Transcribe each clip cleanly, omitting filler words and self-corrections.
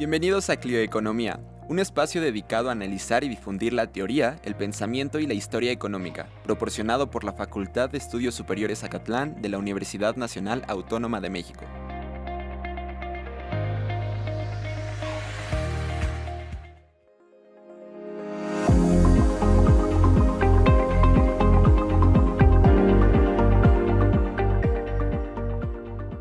Bienvenidos a Clioeconomía, un espacio dedicado a analizar y difundir la teoría, el pensamiento y la historia económica, proporcionado por la Facultad de Estudios Superiores Acatlán de la Universidad Nacional Autónoma de México.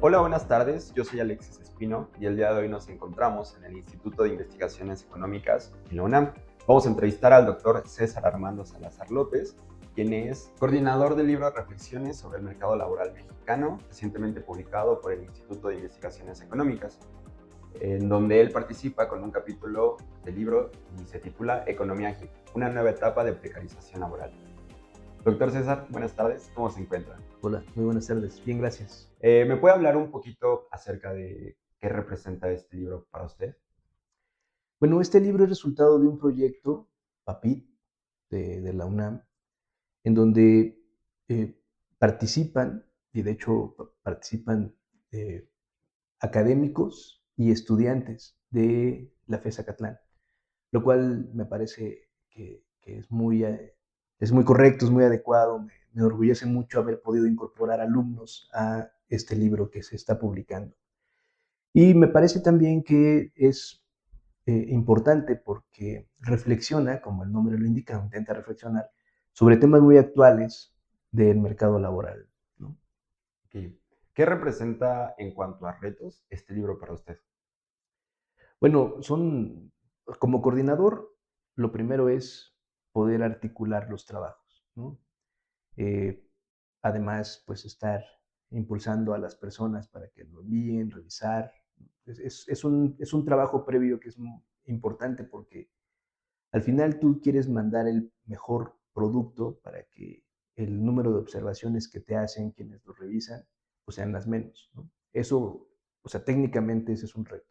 Hola, buenas tardes. Yo soy Alexis Espino y el día de hoy nos encontramos en el Instituto de Investigaciones Económicas en la UNAM. Vamos a entrevistar al doctor César Armando Salazar López, quien es coordinador del libro Reflexiones sobre el mercado laboral mexicano, recientemente publicado por el Instituto de Investigaciones Económicas, en donde él participa con un capítulo del libro y se titula Economía Ágil, una nueva etapa de precarización laboral. Doctor César, buenas tardes. ¿Cómo se encuentra? Hola, muy buenas tardes. Bien, gracias. ¿Me puede hablar un poquito acerca de qué representa este libro para usted? Bueno, este libro es resultado de un proyecto, PAPIT, de la UNAM, en donde participan, y de hecho participan académicos y estudiantes de la FES Acatlán, lo cual me parece que es muy correcto, es muy adecuado. Me enorgullece mucho haber podido incorporar alumnos a este libro que se está publicando. Y me parece también que es importante porque reflexiona, como el nombre lo indica, intenta reflexionar sobre temas muy actuales del mercado laboral, ¿no? Okay. ¿Qué representa en cuanto a retos este libro para usted? Bueno, como coordinador, lo primero es poder articular los trabajos, ¿no? Eh, Además, pues estar impulsando a las personas para que lo envíen, revisar. Es un trabajo previo que es importante porque al final tú quieres mandar el mejor producto para que el número de observaciones que te hacen quienes lo revisan, pues sean las menos, ¿no? Eso, o sea, técnicamente ese es un reto.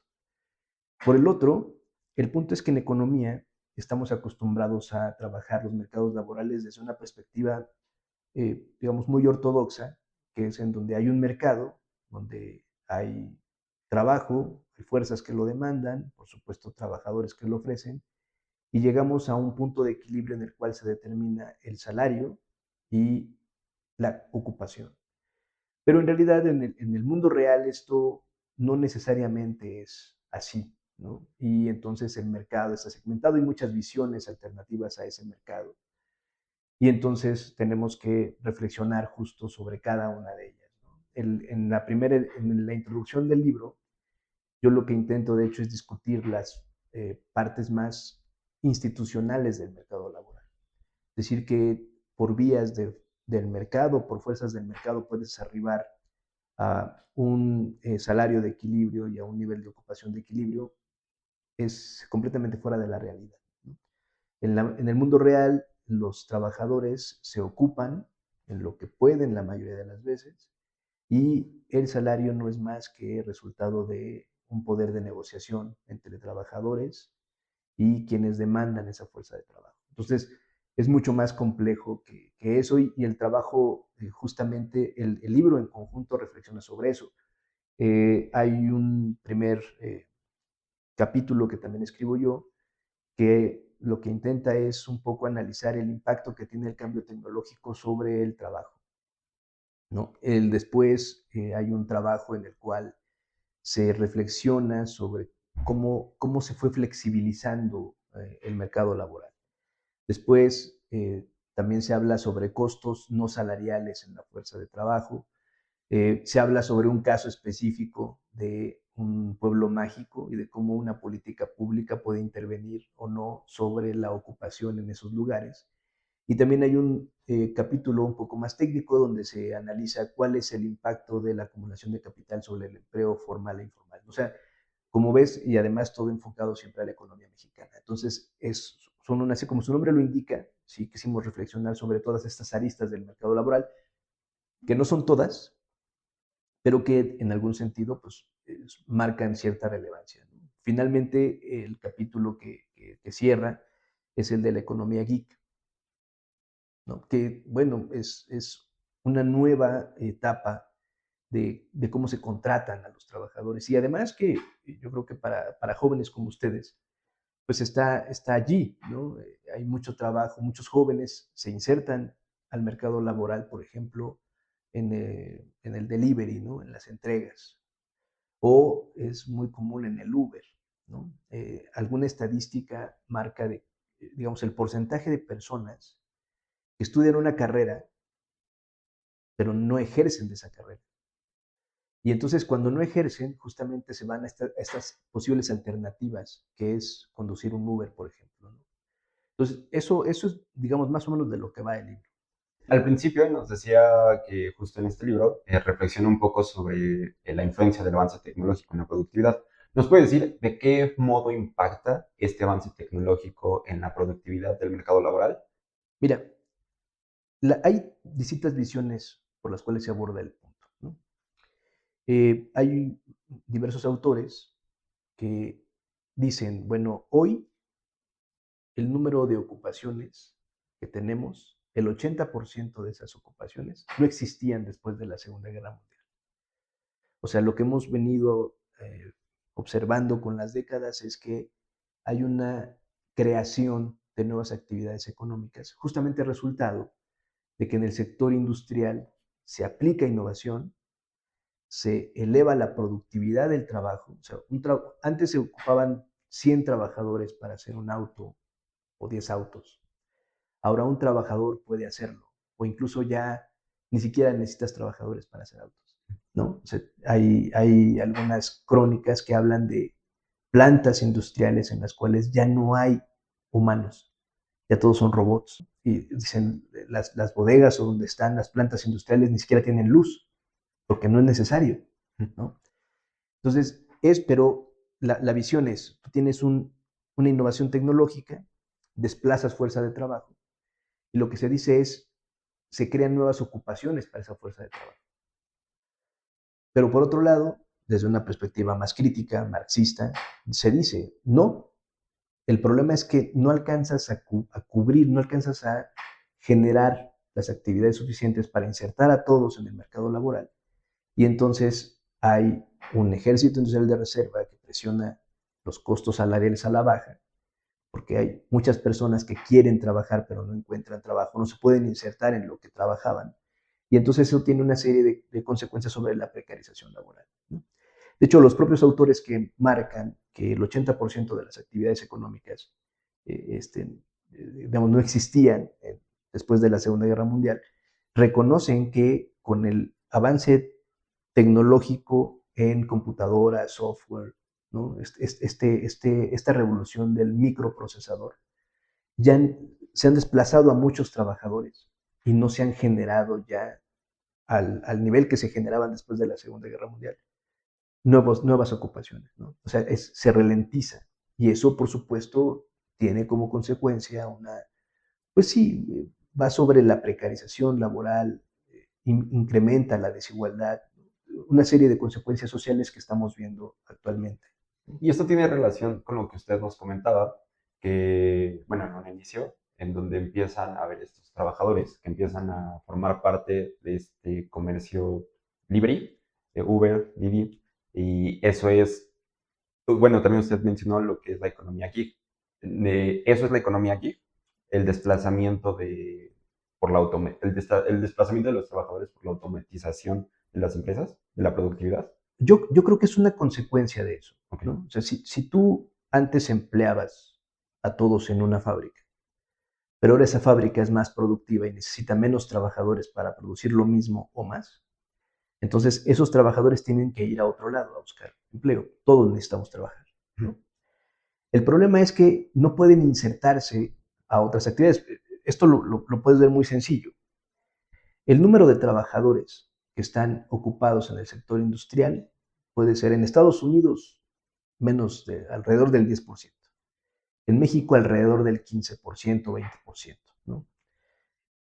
Por el otro, el punto es que en economía estamos acostumbrados a trabajar los mercados laborales desde una perspectiva, digamos, muy ortodoxa, que es en donde hay un mercado, donde hay trabajo, hay fuerzas que lo demandan, por supuesto, trabajadores que lo ofrecen, y llegamos a un punto de equilibrio en el cual se determina el salario y la ocupación. Pero en realidad en el mundo real esto no necesariamente es así, ¿no? Y entonces el mercado está segmentado y muchas visiones alternativas a ese mercado. Y entonces tenemos que reflexionar justo sobre cada una de ellas, ¿no? En la introducción del libro, yo lo que intento de hecho es discutir las partes más institucionales del mercado laboral. Es decir, que por vías del mercado, por fuerzas del mercado, puedes arribar a un salario de equilibrio y a un nivel de ocupación de equilibrio, es completamente fuera de la realidad, ¿no? En el mundo real, los trabajadores se ocupan en lo que pueden la mayoría de las veces y el salario no es más que resultado de un poder de negociación entre trabajadores y quienes demandan esa fuerza de trabajo. Entonces, es mucho más complejo que eso y el trabajo, justamente el libro en conjunto reflexiona sobre eso. Hay un primer capítulo que también escribo yo, que lo que intenta es un poco analizar el impacto que tiene el cambio tecnológico sobre el trabajo, ¿no? Después hay un trabajo en el cual se reflexiona sobre cómo se fue flexibilizando el mercado laboral. Después también se habla sobre costos no salariales en la fuerza de trabajo. Se habla sobre un caso específico de un pueblo mágico y de cómo una política pública puede intervenir o no sobre la ocupación en esos lugares. Y también hay un capítulo un poco más técnico donde se analiza cuál es el impacto de la acumulación de capital sobre el empleo formal e informal. O sea, como ves, y además todo enfocado siempre a la economía mexicana. Entonces, así como su nombre lo indica, sí quisimos reflexionar sobre todas estas aristas del mercado laboral, que no son todas, pero que en algún sentido pues, marcan cierta relevancia, ¿no? Finalmente, el capítulo que cierra es el de la economía geek, ¿no? Que, bueno, es una nueva etapa de cómo se contratan a los trabajadores. Y además que yo creo que para jóvenes como ustedes, pues está allí, ¿no? Hay mucho trabajo, muchos jóvenes se insertan al mercado laboral, por ejemplo, en el delivery, ¿no? En las entregas. O es muy común en el Uber, ¿no? Alguna estadística marca digamos, el porcentaje de personas que estudian una carrera, pero no ejercen de esa carrera. Y entonces cuando no ejercen, justamente se van a estas posibles alternativas, que es conducir un Uber, por ejemplo, ¿no? Entonces, eso es, digamos, más o menos de lo que va el libro. Al principio nos decía que justo en este libro reflexiona un poco sobre la influencia del avance tecnológico en la productividad. ¿Nos puede decir de qué modo impacta este avance tecnológico en la productividad del mercado laboral? Mira, hay distintas visiones por las cuales se aborda el punto, ¿no? Hay diversos autores que dicen, bueno, hoy el número de ocupaciones que tenemos, el 80% de esas ocupaciones no existían después de la Segunda Guerra Mundial. O sea, lo que hemos venido observando con las décadas es que hay una creación de nuevas actividades económicas, justamente resultado de que en el sector industrial se aplica innovación, se eleva la productividad del trabajo. O sea, antes se ocupaban 100 trabajadores para hacer un auto o 10 autos. Ahora un trabajador puede hacerlo, o incluso ya ni siquiera necesitas trabajadores para hacer autos, ¿no? O sea, hay algunas crónicas que hablan de plantas industriales en las cuales ya no hay humanos, ya todos son robots. Y dicen, las bodegas o donde están las plantas industriales ni siquiera tienen luz, porque no es necesario, ¿no? Entonces, pero la visión es, tú tienes una innovación tecnológica, desplazas fuerza de trabajo, y lo que se dice es, se crean nuevas ocupaciones para esa fuerza de trabajo. Pero por otro lado, desde una perspectiva más crítica, marxista, se dice, no, el problema es que no alcanzas a cubrir, no alcanzas a generar las actividades suficientes para insertar a todos en el mercado laboral. Y entonces hay un ejército industrial de reserva que presiona los costos salariales a la baja, porque hay muchas personas que quieren trabajar pero no encuentran trabajo, no se pueden insertar en lo que trabajaban. Y entonces eso tiene una serie de consecuencias sobre la precarización laboral, ¿no? De hecho, los propios autores que marcan que el 80% de las actividades económicas digamos, no existían después de la Segunda Guerra Mundial, reconocen que con el avance tecnológico en computadoras, software, ¿no? Esta revolución del microprocesador, ya se han desplazado a muchos trabajadores y no se han generado ya al nivel que se generaban después de la Segunda Guerra Mundial nuevas ocupaciones, ¿no? O sea, se ralentiza y eso, por supuesto, tiene como consecuencia pues sí, va sobre la precarización laboral, incrementa la desigualdad, una serie de consecuencias sociales que estamos viendo actualmente. Y esto tiene relación con lo que usted nos comentaba, que, bueno, en un inicio, en donde empiezan a haber estos trabajadores que empiezan a formar parte de este comercio libre, Uber, Didi, y eso es, bueno, también usted mencionó lo que es la economía gig. Eso es la economía gig, el desplazamiento el desplazamiento de los trabajadores por la automatización de las empresas, de la productividad. Yo creo que es una consecuencia de eso, Okay. ¿no? O sea, si tú antes empleabas a todos en una fábrica, pero ahora esa fábrica es más productiva y necesita menos trabajadores para producir lo mismo o más, entonces esos trabajadores tienen que ir a otro lado a buscar empleo. Todos necesitamos trabajar, ¿no? El problema es que no pueden insertarse a otras actividades. Esto lo puedes ver muy sencillo. El número de trabajadores que están ocupados en el sector industrial puede ser en Estados Unidos alrededor del 10%, en México alrededor del 15%, 20%, ¿no?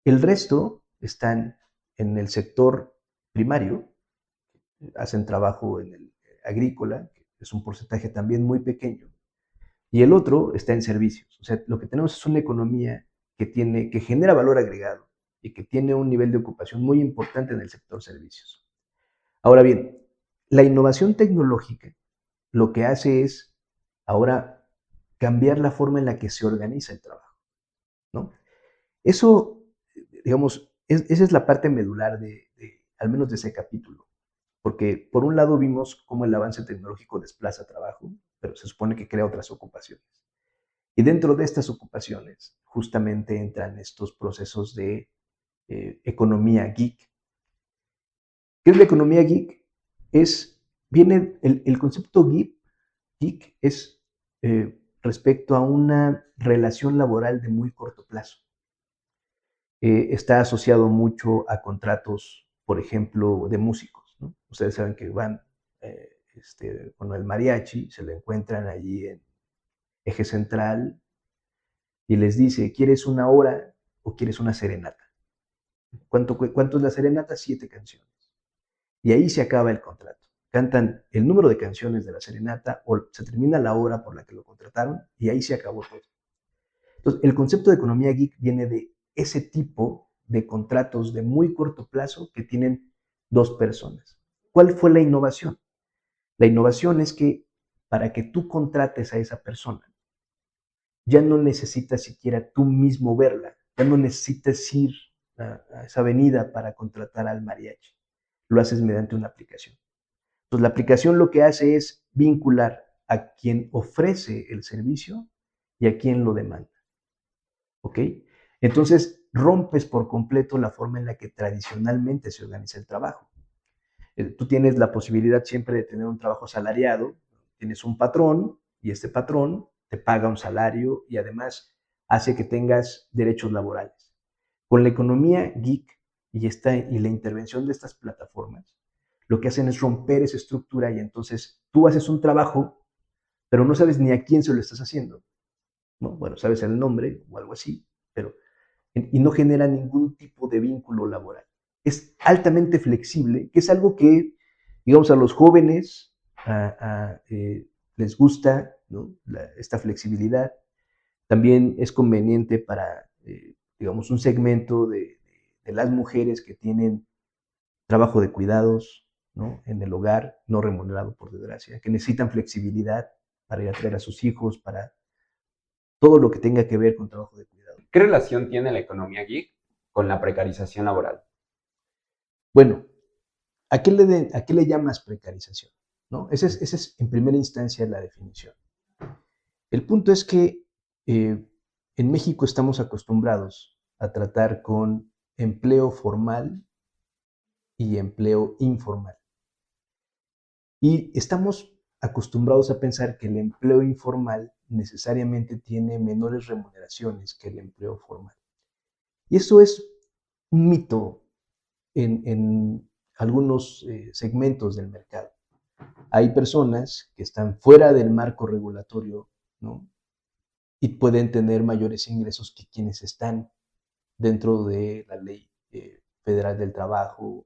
El resto están en el sector primario, hacen trabajo en el agrícola, que es un porcentaje también muy pequeño, y el otro está en servicios. O sea, lo que tenemos es una economía que genera valor agregado y que tiene un nivel de ocupación muy importante en el sector servicios. Ahora bien, la innovación tecnológica lo que hace es ahora cambiar la forma en la que se organiza el trabajo, ¿no? Eso, digamos, esa es la parte medular al menos de ese capítulo, porque por un lado vimos cómo el avance tecnológico desplaza trabajo, pero se supone que crea otras ocupaciones. Y dentro de estas ocupaciones justamente entran estos procesos de economía geek. ¿Qué es la economía geek? Viene el concepto geek es respecto a una relación laboral de muy corto plazo. Está asociado mucho a contratos, por ejemplo, de músicos, ¿no? Ustedes saben que van con el mariachi, se lo encuentran allí en Eje Central y les dice, ¿quieres una hora o quieres una serenata? ¿Cuánto es la serenata? 7 canciones. Y ahí se acaba el contrato. Cantan el número de canciones de la serenata o se termina la hora por la que lo contrataron y ahí se acabó todo. Entonces, el concepto de economía geek viene de ese tipo de contratos de muy corto plazo que tienen 2 personas. ¿Cuál fue la innovación? La innovación es que para que tú contrates a esa persona, ya no necesitas siquiera tú mismo verla, ya no necesitas ir a esa avenida para contratar al mariachi. Lo haces mediante una aplicación. Entonces, la aplicación lo que hace es vincular a quien ofrece el servicio y a quien lo demanda. ¿Ok? Entonces, rompes por completo la forma en la que tradicionalmente se organiza el trabajo. Tú tienes la posibilidad siempre de tener un trabajo asalariado, tienes un patrón y este patrón te paga un salario y además hace que tengas derechos laborales. Con la economía geek y la intervención de estas plataformas, lo que hacen es romper esa estructura y entonces tú haces un trabajo, pero no sabes ni a quién se lo estás haciendo, ¿no? Bueno, sabes el nombre o algo así, pero y no genera ningún tipo de vínculo laboral. Es altamente flexible, que es algo que, digamos, a los jóvenes les gusta, ¿no? Esta flexibilidad. También es conveniente para, digamos, un segmento de las mujeres que tienen trabajo de cuidados, ¿no? En el hogar, no remunerado por desgracia, que necesitan flexibilidad para ir a traer a sus hijos, para todo lo que tenga que ver con trabajo de cuidado. ¿Qué relación tiene la economía geek con la precarización laboral? Bueno, ¿a qué le llamas precarización? ¿No? Esa es en primera instancia la definición. El punto es que en México estamos acostumbrados a tratar con empleo formal y empleo informal. Y estamos acostumbrados a pensar que el empleo informal necesariamente tiene menores remuneraciones que el empleo formal. Y eso es un mito en algunos segmentos del mercado. Hay personas que están fuera del marco regulatorio, ¿no? Y pueden tener mayores ingresos que quienes están dentro de la ley federal del trabajo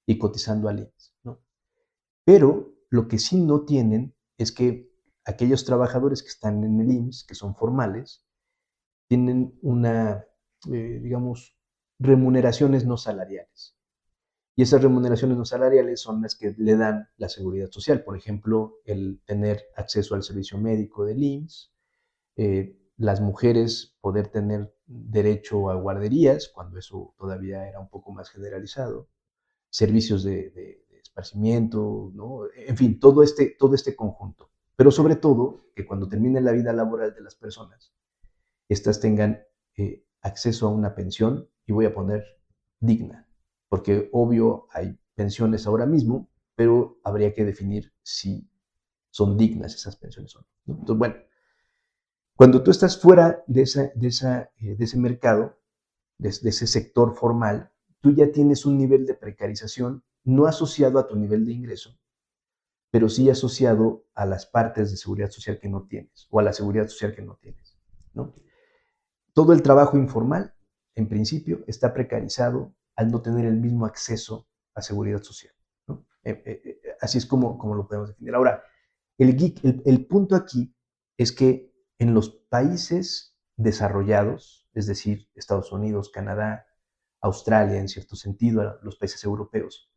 y cotizando al IMSS, ¿no? Pero lo que sí no tienen es que aquellos trabajadores que están en el IMSS, que son formales, tienen digamos, remuneraciones no salariales. Y esas remuneraciones no salariales son las que le dan la seguridad social. Por ejemplo, el tener acceso al servicio médico del IMSS, las mujeres poder tener derecho a guarderías, cuando eso todavía era un poco más generalizado, servicios de esparcimiento, ¿no? En fin, todo este conjunto. Pero sobre todo, que cuando termine la vida laboral de las personas, estas tengan acceso a una pensión, y voy a poner digna, porque obvio hay pensiones ahora mismo, pero habría que definir si son dignas esas pensiones o no, ¿no? Entonces, bueno, cuando tú estás fuera de ese mercado, de ese sector formal, tú ya tienes un nivel de precarización no asociado a tu nivel de ingreso, pero sí asociado a las partes de seguridad social que no tienes o a la seguridad social que no tienes, ¿no? Todo el trabajo informal, en principio, está precarizado al no tener el mismo acceso a seguridad social, ¿no? Así es como lo podemos definir. Ahora, el punto aquí es que en los países desarrollados, es decir, Estados Unidos, Canadá, Australia, en cierto sentido, los países europeos,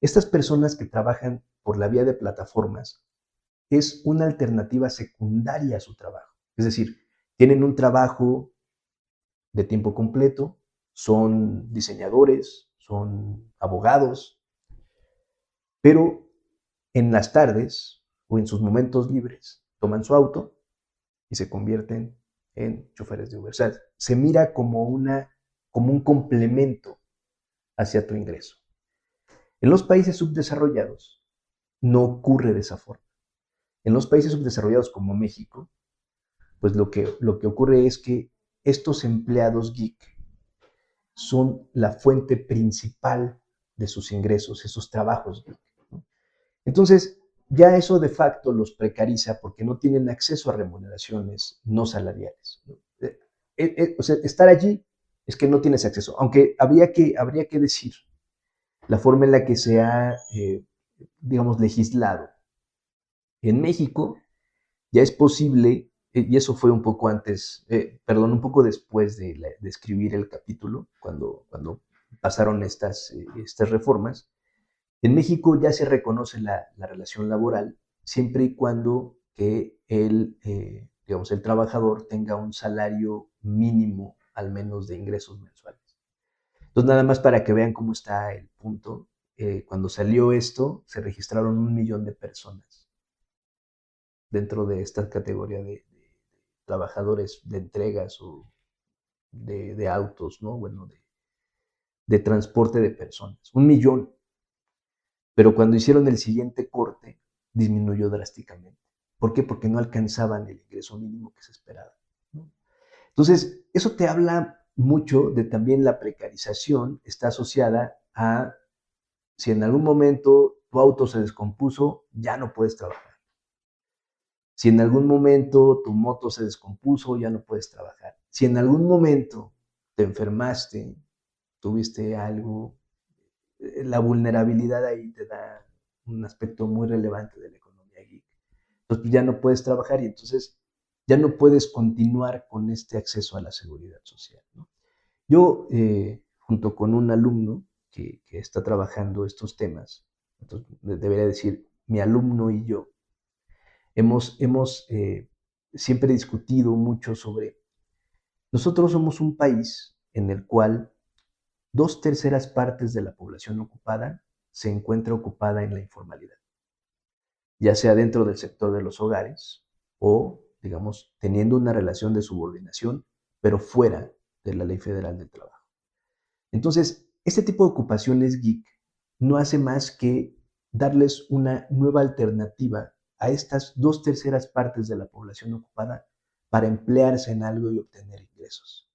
Estas personas que trabajan por la vía de plataformas es una alternativa secundaria a su trabajo. Es decir, tienen un trabajo de tiempo completo, son diseñadores, son abogados, pero en las tardes o en sus momentos libres toman su auto y se convierten en choferes de Uber. O sea, se mira como un complemento hacia tu ingreso. En los países subdesarrollados no ocurre de esa forma. En los países subdesarrollados como México, pues lo que ocurre es que estos empleados geek son la fuente principal de sus ingresos, esos trabajos geek, ¿no? Entonces, ya eso de facto los precariza porque no tienen acceso a remuneraciones no salariales, ¿no? O sea, estar allí es que no tienes acceso, aunque habría que decir la forma en la que se ha, digamos, legislado. En México ya es posible, y eso fue un poco antes, perdón, un poco después de escribir el capítulo, cuando pasaron estas reformas. En México ya se reconoce la relación laboral siempre y cuando que digamos, el trabajador tenga un salario mínimo al menos de ingresos mensuales. Entonces, nada más para que vean cómo está el punto, cuando salió esto, se registraron 1 millón de personas dentro de esta categoría de trabajadores de entregas o de autos, ¿no? Bueno, de transporte de personas. 1 millón. Pero cuando hicieron el siguiente corte, disminuyó drásticamente. ¿Por qué? Porque no alcanzaban el ingreso mínimo que se esperaba, ¿no? Entonces, eso te habla mucho de también la precarización, está asociada a si en algún momento tu auto se descompuso, ya no puedes trabajar. Si en algún momento tu moto se descompuso, ya no puedes trabajar. Si en algún momento te enfermaste, tuviste algo, la vulnerabilidad ahí te da un aspecto muy relevante de la economía geek. Entonces ya no puedes trabajar y entonces ya no puedes continuar con este acceso a la seguridad social, ¿no? Yo, junto con un alumno que está trabajando estos temas, entonces debería decir mi alumno y yo, hemos siempre discutido mucho sobre, nosotros somos un país en el cual 2/3 de la población ocupada se encuentra ocupada en la informalidad, ya sea dentro del sector de los hogares o, digamos, teniendo una relación de subordinación, pero fuera de la Ley Federal del Trabajo. Entonces, este tipo de ocupaciones geek no hace más que darles una nueva alternativa a estas 2/3 de la población ocupada para emplearse en algo y obtener ingresos.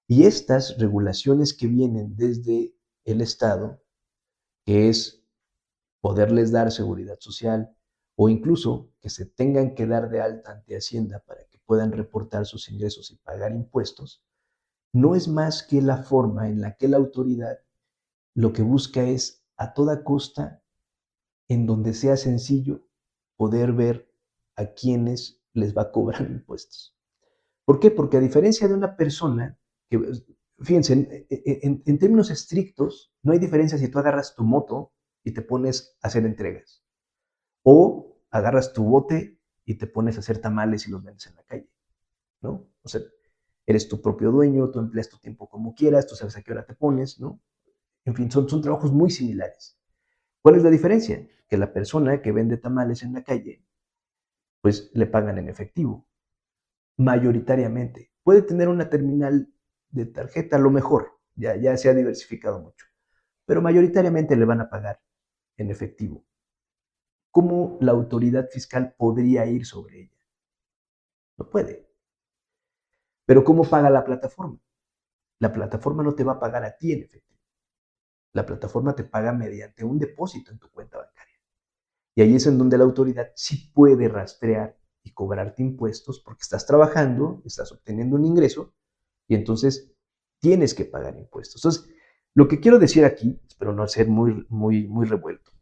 Y estas regulaciones que vienen desde el Estado, que es poderles dar seguridad social o incluso que se tengan que dar de alta ante Hacienda para que puedan reportar sus ingresos y pagar impuestos, no es más que la forma en la que la autoridad lo que busca es a toda costa, en donde sea sencillo, poder ver a quienes les va a cobrar impuestos. ¿Por qué? Porque a diferencia de una persona que, fíjense, en términos estrictos, no hay diferencia si tú agarras tu moto y te pones a hacer entregas, o agarras tu bote y te pones a hacer tamales y los vendes en la calle, ¿no? O sea, eres tu propio dueño, tú empleas tu tiempo como quieras, tú sabes a qué hora te pones, ¿no? En fin, son trabajos muy similares. ¿Cuál es la diferencia? Que la persona que vende tamales en la calle, pues le pagan en efectivo, mayoritariamente. Puede tener una terminal de tarjeta, a lo mejor, ya se ha diversificado mucho, pero mayoritariamente le van a pagar en efectivo. ¿Cómo la autoridad fiscal podría ir sobre ella? No puede. Pero ¿cómo paga la plataforma? La plataforma no te va a pagar a ti en efectivo. La plataforma te paga mediante un depósito en tu cuenta bancaria. Y ahí es en donde la autoridad sí puede rastrear y cobrarte impuestos porque estás trabajando, estás obteniendo un ingreso y entonces tienes que pagar impuestos. Entonces, lo que quiero decir aquí, espero no ser muy revuelto,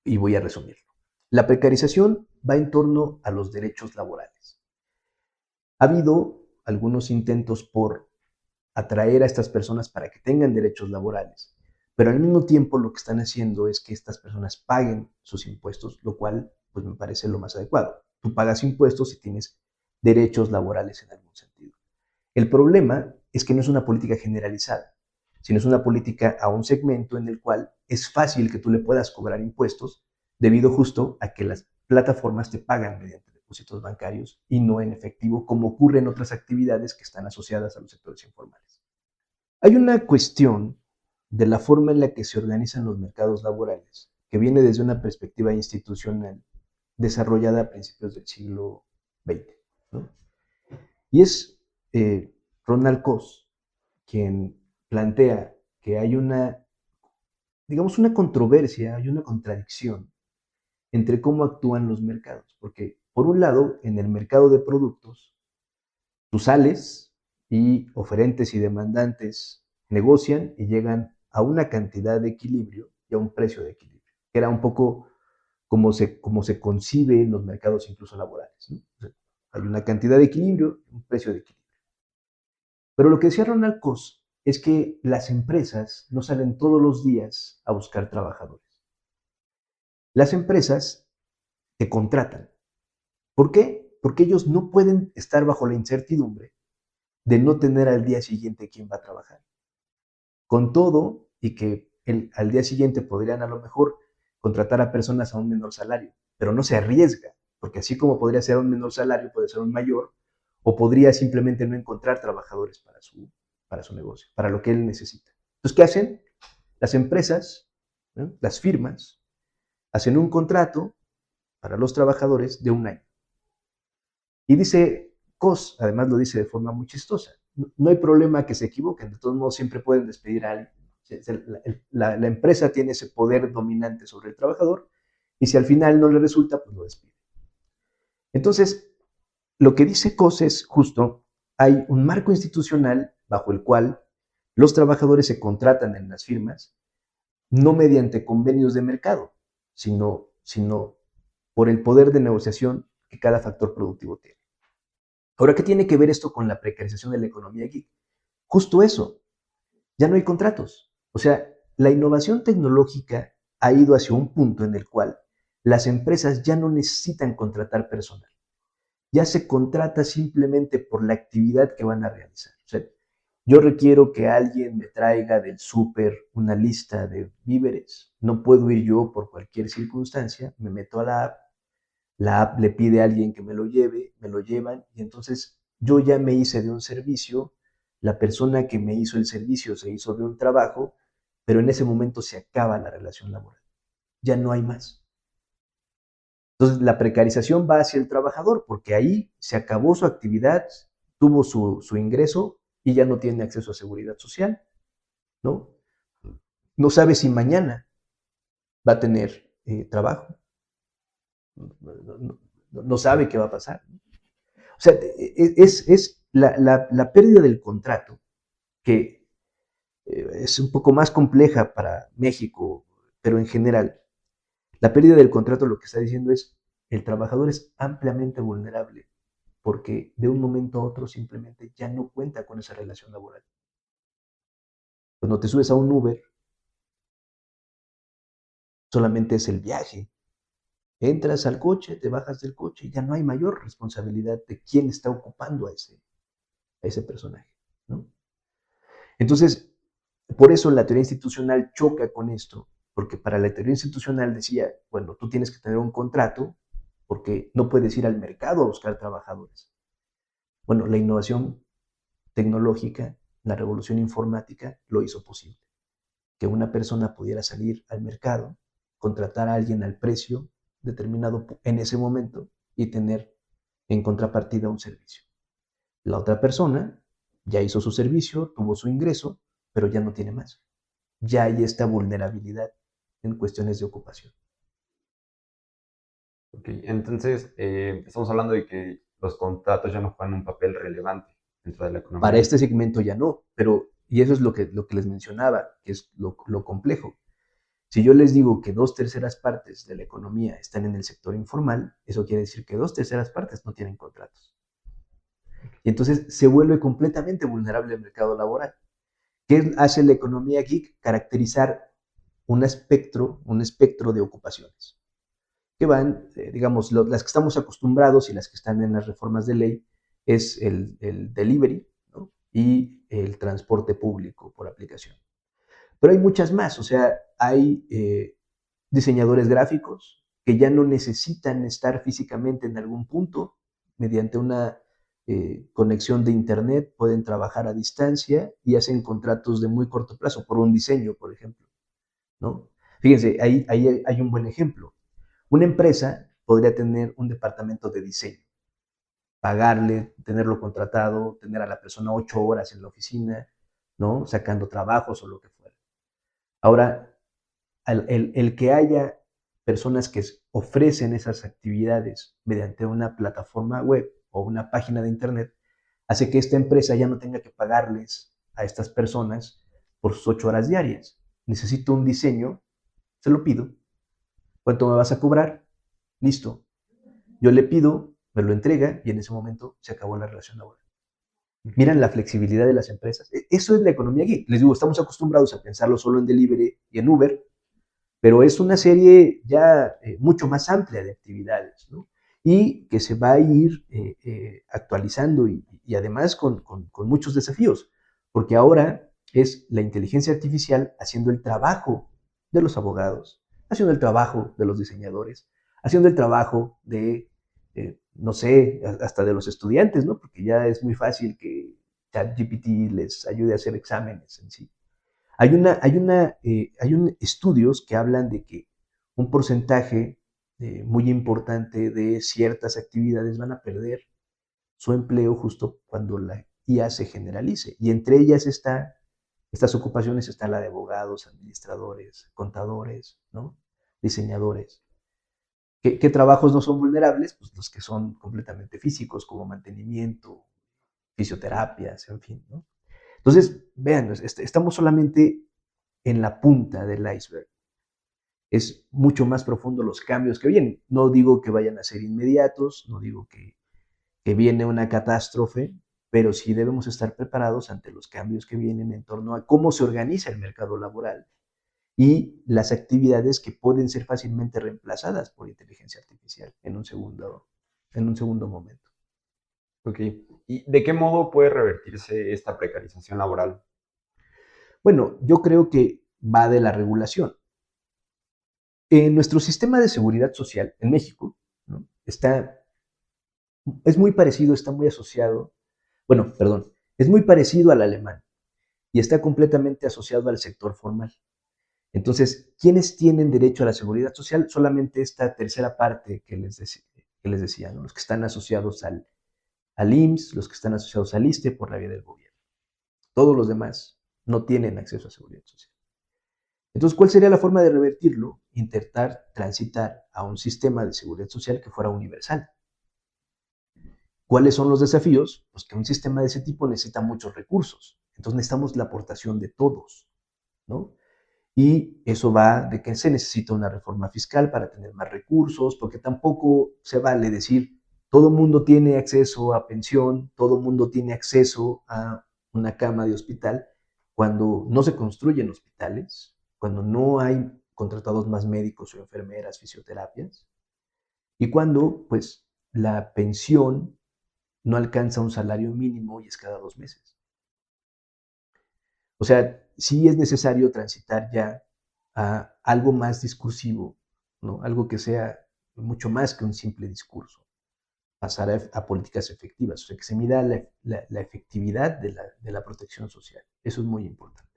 y voy a resumirlo. La precarización va en torno a los derechos laborales. Ha habido algunos intentos por atraer a estas personas para que tengan derechos laborales, pero al mismo tiempo lo que están haciendo es que estas personas paguen sus impuestos, lo cual pues me parece lo más adecuado. Tú pagas impuestos y tienes derechos laborales en algún sentido. El problema es que no es una política generalizada, sino es una política a un segmento en el cual es fácil que tú le puedas cobrar impuestos debido justo a que las plataformas te pagan mediante depósitos bancarios y no en efectivo, como ocurre en otras actividades que están asociadas a los sectores informales. Hay una cuestión de la forma en la que se organizan los mercados laborales, que viene desde una perspectiva institucional desarrollada a principios del siglo XX, ¿no? Y es Ronald Coase quien plantea que hay digamos, una controversia, hay una contradicción entre cómo actúan los mercados. Porque, por un lado, en el mercado de productos, tú sales y oferentes y demandantes negocian y llegan a una cantidad de equilibrio y a un precio de equilibrio, que era un poco como se concibe en los mercados incluso laborales, ¿no? O sea, hay una cantidad de equilibrio y un precio de equilibrio. Pero lo que decía Ronald Coase es que las empresas no salen todos los días a buscar trabajadores. Las empresas te contratan. ¿Por qué? Porque ellos no pueden estar bajo la incertidumbre de no tener al día siguiente quién va a trabajar. Con todo, y que al día siguiente podrían a lo mejor contratar a personas a un menor salario, pero no se arriesga, porque así como podría ser un menor salario, puede ser un mayor, o podría simplemente no encontrar trabajadores para su negocio, para lo que él necesita. Entonces, ¿qué hacen? Las empresas, ¿no? Las firmas, hacen un contrato para los trabajadores de 1 año. Y dice Coase, además lo dice de forma muy chistosa, no hay problema que se equivoquen, de todos modos siempre pueden despedir a alguien. La empresa tiene ese poder dominante sobre el trabajador y si al final no le resulta, pues lo despide. Entonces, lo que dice Coase es justo, hay un marco institucional bajo el cual los trabajadores se contratan en las firmas, no mediante convenios de mercado, sino por el poder de negociación que cada factor productivo tiene. Ahora, ¿qué tiene que ver esto con la precarización de la economía aquí? Justo eso, ya no hay contratos. O sea, la innovación tecnológica ha ido hacia un punto en el cual las empresas ya no necesitan contratar personal. Ya se contrata simplemente por la actividad que van a realizar. O sea, yo requiero que alguien me traiga del súper una lista de víveres. No puedo ir yo por cualquier circunstancia, me meto a la app le pide a alguien que me lo lleve, me lo llevan y entonces yo ya me hice de un servicio, la persona que me hizo el servicio se hizo de un trabajo, pero en ese momento se acaba la relación laboral. Ya no hay más. Entonces la precarización va hacia el trabajador porque ahí se acabó su actividad, tuvo su ingreso y ya no tiene acceso a seguridad social, ¿no? No sabe si mañana va a tener trabajo. No sabe qué va a pasar. O sea, es la pérdida del contrato, que es un poco más compleja para México, pero en general, la pérdida del contrato lo que está diciendo es, el trabajador es ampliamente vulnerable, porque de un momento a otro simplemente ya no cuenta con esa relación laboral. Cuando te subes a un Uber, solamente es el viaje. Entras al coche, te bajas del coche y ya no hay mayor responsabilidad de quién está ocupando a ese personaje, ¿no? Entonces, por eso la teoría institucional choca con esto, porque para la teoría institucional decía, bueno, tú tienes que tener un contrato porque no puedes ir al mercado a buscar trabajadores. Bueno, la innovación tecnológica, la revolución informática lo hizo posible. Que una persona pudiera salir al mercado, contratar a alguien al precio determinado en ese momento y tener en contrapartida un servicio. La otra persona ya hizo su servicio, tuvo su ingreso, pero ya no tiene más. Ya hay esta vulnerabilidad en cuestiones de ocupación. Ok, entonces estamos hablando de que los contratos ya no juegan un papel relevante dentro de la Para economía. este segmento ya no, pero, y eso es lo que les mencionaba, que es lo complejo. Si yo les digo que 2/3 partes de la economía están en el sector informal, eso quiere decir que 2/3 partes no tienen contratos. Y entonces se vuelve completamente vulnerable el mercado laboral. ¿Qué hace la economía geek? Caracterizar un espectro de ocupaciones que van, digamos, las que estamos acostumbrados y las que están en las reformas de ley es el delivery, ¿no? Y el transporte público por aplicación. Pero hay muchas más, o sea, hay diseñadores gráficos que ya no necesitan estar físicamente en algún punto, mediante una conexión de internet, pueden trabajar a distancia y hacen contratos de muy corto plazo por un diseño, por ejemplo, ¿no? Fíjense, ahí hay un buen ejemplo. Una empresa podría tener un departamento de diseño, pagarle, tenerlo contratado, tener a la persona 8 horas en la oficina, ¿no? Sacando trabajos o lo que fuera. Ahora, el que haya personas que ofrecen esas actividades mediante una plataforma web o una página de internet, hace que esta empresa ya no tenga que pagarles a estas personas por sus 8 horas diarias. Necesito un diseño, se lo pido. ¿Cuánto me vas a cobrar? Listo. Yo le pido, me lo entrega y en ese momento se acabó la relación laboral. Miran la flexibilidad de las empresas. Eso es la economía geek. Les digo, estamos acostumbrados a pensarlo solo en delivery y en Uber, pero es una serie ya mucho más amplia de actividades, ¿no? Y que se va a ir actualizando y además con muchos desafíos, porque ahora es la inteligencia artificial haciendo el trabajo de los abogados, haciendo el trabajo de los diseñadores, haciendo el trabajo de, no sé, hasta de los estudiantes, ¿no? Porque ya es muy fácil que ChatGPT les ayude a hacer exámenes en sí. Hay estudios que hablan de que un porcentaje muy importante de ciertas actividades van a perder su empleo justo cuando la IA se generalice. Y entre ellas estas ocupaciones está la de abogados, administradores, contadores, ¿no? Diseñadores. ¿Qué trabajos no son vulnerables? Pues los que son completamente físicos, como mantenimiento, fisioterapias, en fin, ¿no? Entonces, vean, estamos solamente en la punta del iceberg. Es mucho más profundo los cambios que vienen. No digo que vayan a ser inmediatos, no digo que viene una catástrofe, pero sí debemos estar preparados ante los cambios que vienen en torno a cómo se organiza el mercado laboral y las actividades que pueden ser fácilmente reemplazadas por inteligencia artificial en un segundo momento. Ok. ¿Y de qué modo puede revertirse esta precarización laboral? Bueno, yo creo que va de la regulación. En nuestro sistema de seguridad social en México, ¿no? Es muy parecido, está muy asociado, bueno, perdón, es muy parecido al alemán y está completamente asociado al sector formal. Entonces, ¿quiénes tienen derecho a la seguridad social? Solamente esta tercera parte que les decía, ¿no? Los que están asociados al IMSS, los que están asociados al ISSSTE por la vía del gobierno. Todos los demás no tienen acceso a seguridad social. Entonces, ¿cuál sería la forma de revertirlo? Intentar transitar a un sistema de seguridad social que fuera universal. ¿Cuáles son los desafíos? Pues que un sistema de ese tipo necesita muchos recursos. Entonces necesitamos la aportación de todos, ¿no? Y eso va de que se necesita una reforma fiscal para tener más recursos, porque tampoco se vale decir todo mundo tiene acceso a pensión, todo mundo tiene acceso a una cama de hospital, cuando no se construyen hospitales, cuando no hay contratados más médicos o enfermeras, fisioterapias, y cuando pues la pensión no alcanza un salario mínimo y es cada 2 meses. O sea, sí es necesario transitar ya a algo más discursivo, ¿no? Algo que sea mucho más que un simple discurso, pasar a políticas efectivas, o sea, que se mida la efectividad de la protección social. Eso es muy importante.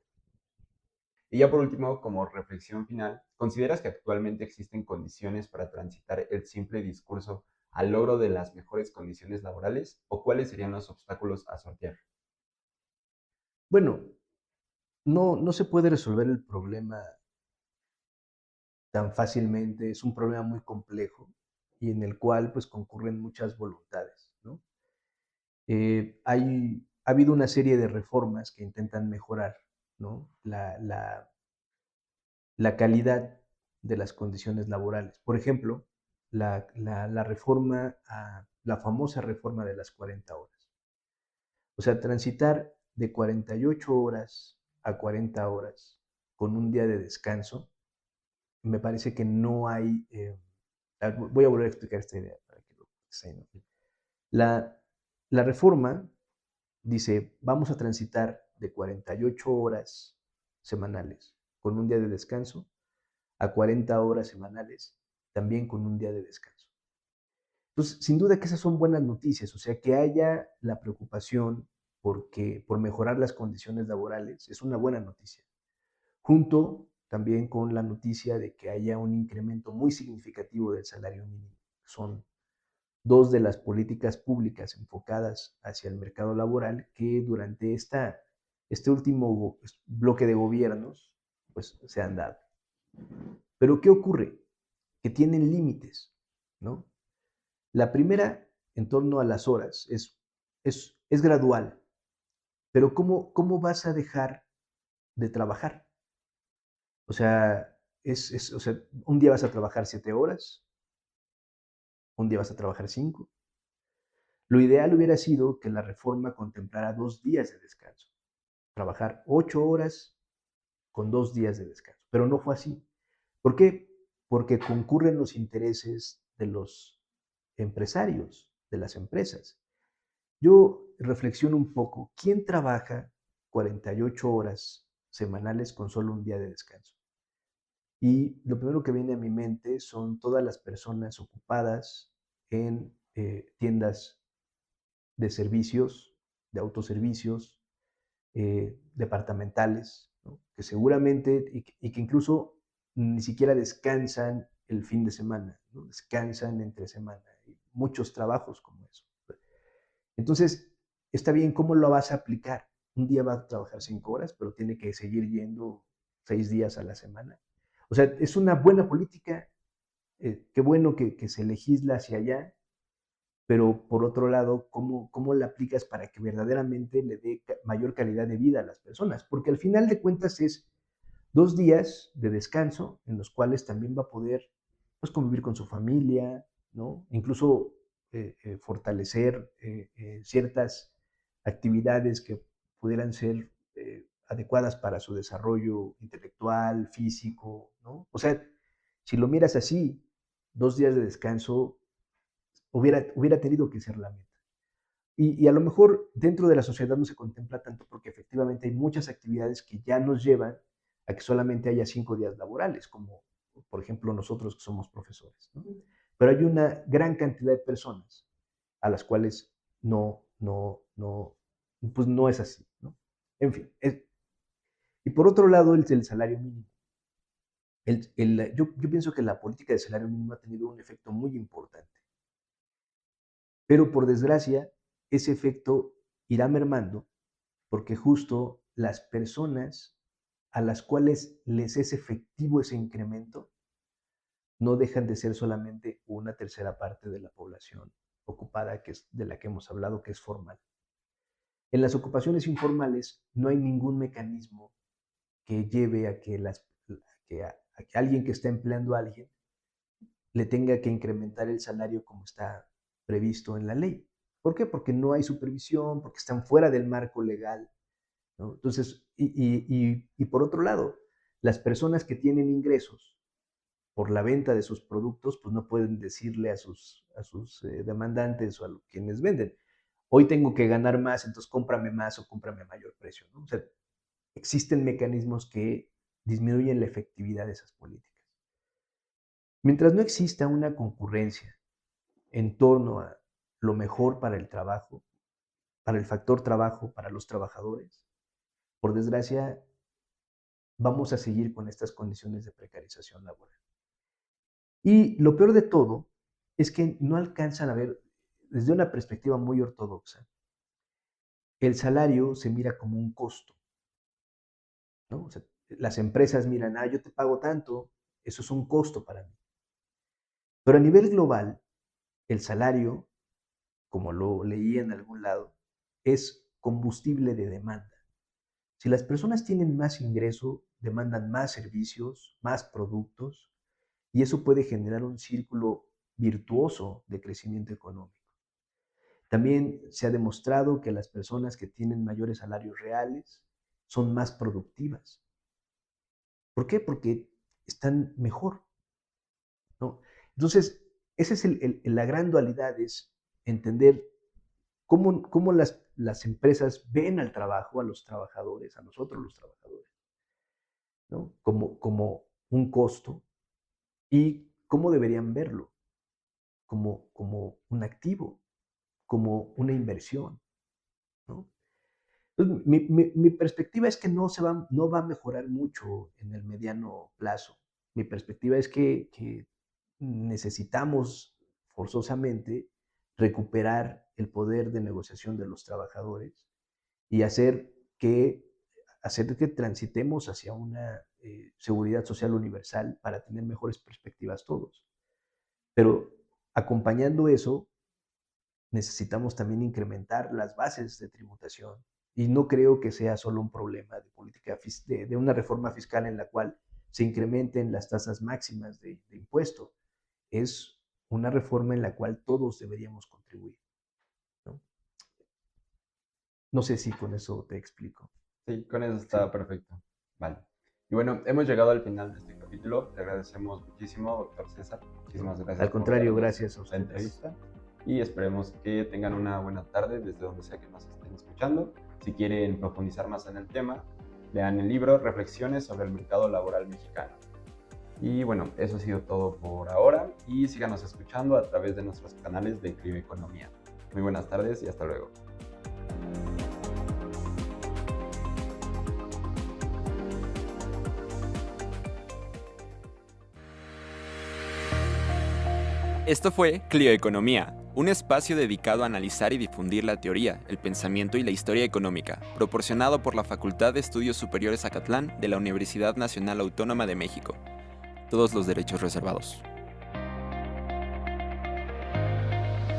Y ya por último, como reflexión final, ¿consideras que actualmente existen condiciones para transitar el simple discurso al logro de las mejores condiciones laborales o cuáles serían los obstáculos a sortear? Bueno, no se puede resolver el problema tan fácilmente, es un problema muy complejo y en el cual pues concurren muchas voluntades, ¿no? Ha habido una serie de reformas que intentan mejorar, ¿no? La calidad de las condiciones laborales. Por ejemplo, la famosa reforma de las 40 horas. O sea, transitar de 48 horas a 40 horas con un día de descanso, me parece que no hay... voy a volver a explicar esta idea para que lo sé, ¿no? La, la reforma dice, vamos a transitar de 48 horas semanales con un día de descanso a 40 horas semanales también con un día de descanso. Entonces, sin duda que esas son buenas noticias, o sea, que haya la preocupación por mejorar las condiciones laborales es una buena noticia, junto también con la noticia de que haya un incremento muy significativo del salario mínimo. Son dos de las políticas públicas enfocadas hacia el mercado laboral que durante este último bloque de gobiernos pues, se han dado. Pero ¿qué ocurre? Que tienen límites, ¿no? La primera, en torno a las horas, es gradual, pero ¿cómo vas a dejar de trabajar? O sea, o sea, un día vas a trabajar 7 horas, un día vas a trabajar 5. Lo ideal hubiera sido que la reforma contemplara 2 días de descanso, trabajar 8 horas con 2 días de descanso, pero no fue así. ¿Por qué? Porque concurren los intereses de los empresarios, de las empresas. Yo reflexiono un poco, ¿quién trabaja 48 horas semanales con solo un día de descanso? Y lo primero que viene a mi mente son todas las personas ocupadas en tiendas de servicios, de autoservicios, departamentales, ¿no? Que seguramente y que incluso ni siquiera descansan el fin de semana, ¿no? Descansan entre semana. Hay muchos trabajos como eso. Entonces, está bien, ¿cómo lo vas a aplicar? Un día va a trabajar 5 horas, pero tiene que seguir yendo 6 días a la semana. O sea, es una buena política, qué bueno que se legisla hacia allá, pero por otro lado, ¿cómo la aplicas para que verdaderamente le dé mayor calidad de vida a las personas? Porque al final de cuentas es 2 días de descanso en los cuales también va a poder pues, convivir con su familia, ¿no? Incluso fortalecer ciertas actividades que pudieran ser adecuadas para su desarrollo intelectual, físico, ¿no? O sea, si lo miras así, 2 días de descanso hubiera tenido que ser la meta. Y a lo mejor dentro de la sociedad no se contempla tanto porque efectivamente hay muchas actividades que ya nos llevan a que solamente haya 5 días laborales, como por ejemplo nosotros que somos profesores, ¿no? Pero hay una gran cantidad de personas a las cuales pues no es así, ¿no? En fin, y por otro lado el salario mínimo. Yo pienso que la política de salario mínimo ha tenido un efecto muy importante. Pero por desgracia, ese efecto irá mermando porque justo las personas a las cuales les es efectivo ese incremento no dejan de ser solamente una tercera parte de la población ocupada, que es de la que hemos hablado, que es formal. En las ocupaciones informales no hay ningún mecanismo que lleve a que alguien que está empleando a alguien le tenga que incrementar el salario como está previsto en la ley. ¿Por qué? Porque no hay supervisión, porque están fuera del marco legal, ¿no? Entonces, y por otro lado, las personas que tienen ingresos por la venta de sus productos, pues no pueden decirle a sus demandantes o a quienes venden, hoy tengo que ganar más, entonces cómprame más o cómprame a mayor precio, ¿no? O sea, existen mecanismos que disminuyen la efectividad de esas políticas. Mientras no exista una concurrencia en torno a lo mejor para el trabajo, para el factor trabajo, para los trabajadores, por desgracia, vamos a seguir con estas condiciones de precarización laboral. Y lo peor de todo es que no alcanzan a ver, desde una perspectiva muy ortodoxa, el salario se mira como un costo, ¿no? O sea, las empresas miran, yo te pago tanto, eso es un costo para mí. Pero a nivel global, el salario, como lo leí en algún lado, es combustible de demanda. Si las personas tienen más ingreso, demandan más servicios, más productos, y eso puede generar un círculo virtuoso de crecimiento económico. También se ha demostrado que las personas que tienen mayores salarios reales son más productivas. ¿Por qué? Porque están mejor, ¿no? Entonces, esa es la gran dualidad, es entender cómo las empresas ven al trabajo, a los trabajadores, a nosotros los trabajadores, ¿no? Como un costo y cómo deberían verlo, como un activo, como una inversión, ¿no? Entonces, mi perspectiva es que no va a mejorar mucho en el mediano plazo. Mi perspectiva es que necesitamos forzosamente recuperar el poder de negociación de los trabajadores y hacer que transitemos hacia una seguridad social universal para tener mejores perspectivas todos. Pero acompañando eso, necesitamos también incrementar las bases de tributación. Y no creo que sea solo un problema de política de una reforma fiscal en la cual se incrementen las tasas máximas de impuesto. Es una reforma en la cual todos deberíamos contribuir, ¿no? No sé si con eso te explico. Sí, con eso está perfecto. Vale. Y bueno, hemos llegado al final de este capítulo. Le agradecemos muchísimo, doctor César. Muchísimas gracias. Al contrario, por gracias a la ustedes. entrevista. Y esperemos que tengan una buena tarde desde donde sea que nos estén escuchando. Si quieren profundizar más en el tema, lean el libro Reflexiones sobre el mercado laboral mexicano. Y bueno, eso ha sido todo por ahora y síganos escuchando a través de nuestros canales de Clio Economía. Muy buenas tardes y hasta luego. Esto fue Clio Economía, un espacio dedicado a analizar y difundir la teoría, el pensamiento y la historia económica, proporcionado por la Facultad de Estudios Superiores Acatlán de la Universidad Nacional Autónoma de México. Todos los derechos reservados.